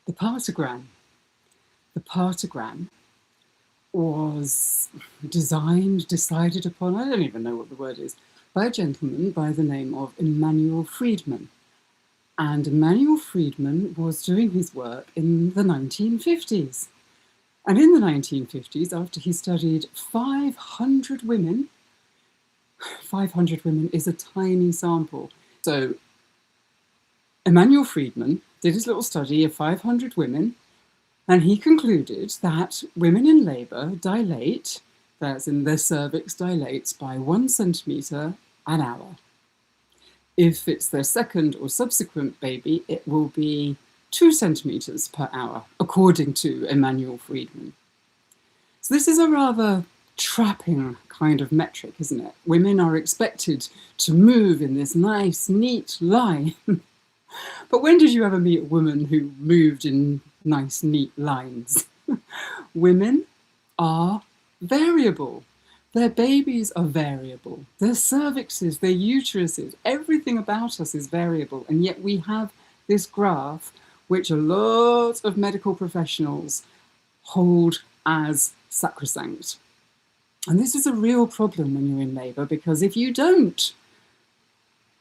The partogram. The partogram was decided upon, I don't even know what the word is, by a gentleman by the name of Emmanuel Friedman. And Emmanuel Friedman was doing his work in the 1950s. And in the 1950s, after he studied 500 women, 500 women is a tiny sample. So Emmanuel Friedman did his little study of 500 women, and he concluded that women in labour dilate, that's in their cervix dilates by 1 centimetre an hour. If it's their second or subsequent baby, it will be 2 centimetres per hour, according to Emmanuel Friedman. So this is a rather trapping kind of metric, isn't it? Women are expected to move in this nice, neat line. But when did you ever meet a woman who moved in nice, neat lines? Women are variable. Their babies are variable. Their cervixes, their uteruses, everything about us is variable. And yet we have this graph which a lot of medical professionals hold as sacrosanct. And this is a real problem when you're in labour, because if you don't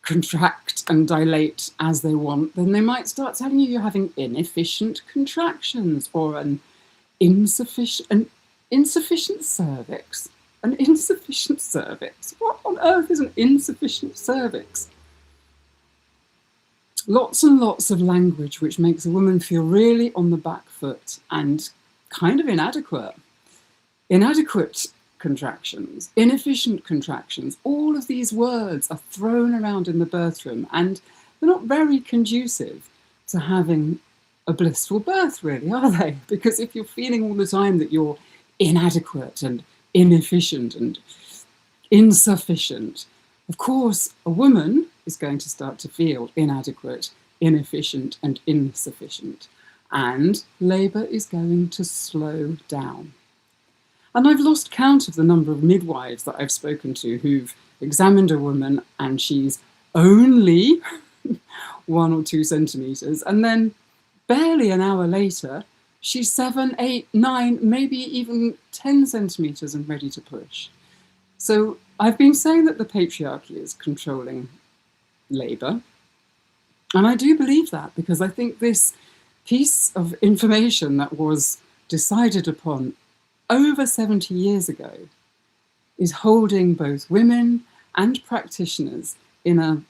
contract and dilate as they want, then they might start telling you you're having inefficient contractions or an insufficient cervix. An insufficient cervix? What on earth is an insufficient cervix? Lots and lots of language which makes a woman feel really on the back foot and kind of inadequate. Inadequate contractions, inefficient contractions, all of these words are thrown around in the birth room, and they're not very conducive to having a blissful birth, really, are they? Because if you're feeling all the time that you're inadequate and inefficient and insufficient, of course, a woman is going to start to feel inadequate, inefficient, and insufficient, and labour is going to slow down. And I've lost count of the number of midwives that I've spoken to who've examined a woman and she's only 1 or 2 centimetres, and then barely an hour later, she's 7, 8, 9, maybe even 10 centimetres and ready to push. So I've been saying that the patriarchy is controlling labour, and I do believe that, because I think this piece of information that was decided upon over 70 years ago is holding both women and practitioners in a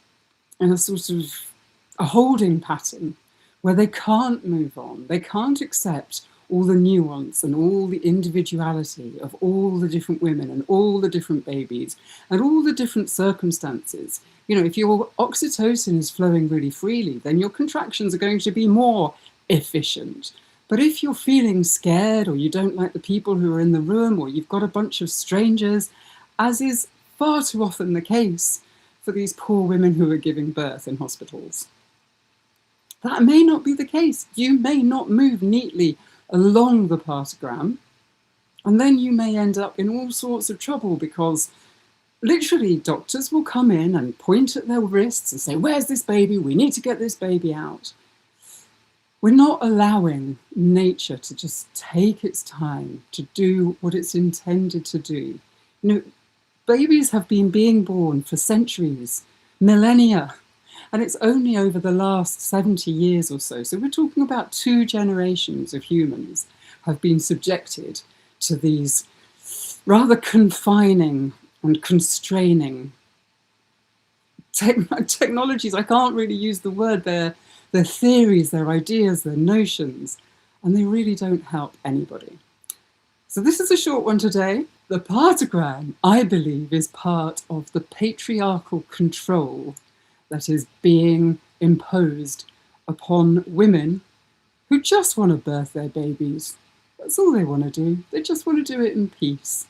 sort of a holding pattern where they can't move on. They can't accept all the nuance and all the individuality of all the different women and all the different babies and all the different circumstances. You know, if your oxytocin is flowing really freely, then your contractions are going to be more efficient. But if you're feeling scared, or you don't like the people who are in the room, or you've got a bunch of strangers, as is far too often the case for these poor women who are giving birth in hospitals, that may not be the case. You may not move neatly along the partogram, and then you may end up in all sorts of trouble, because literally doctors will come in and point at their wrists and say, "Where's this baby? We need to get this baby out." We're not allowing nature to just take its time to do what it's intended to do. You know, babies have been being born for centuries, millennia, and it's only over the last 70 years or so, so we're talking about 2 generations of humans have been subjected to these rather confining and constraining technologies. I can't really use the word. Their theories, their ideas, their notions, and they really don't help anybody. So this is a short one today. The partogram, I believe, is part of the patriarchal control that is being imposed upon women who just want to birth their babies. That's all they want to do. They just want to do it in peace.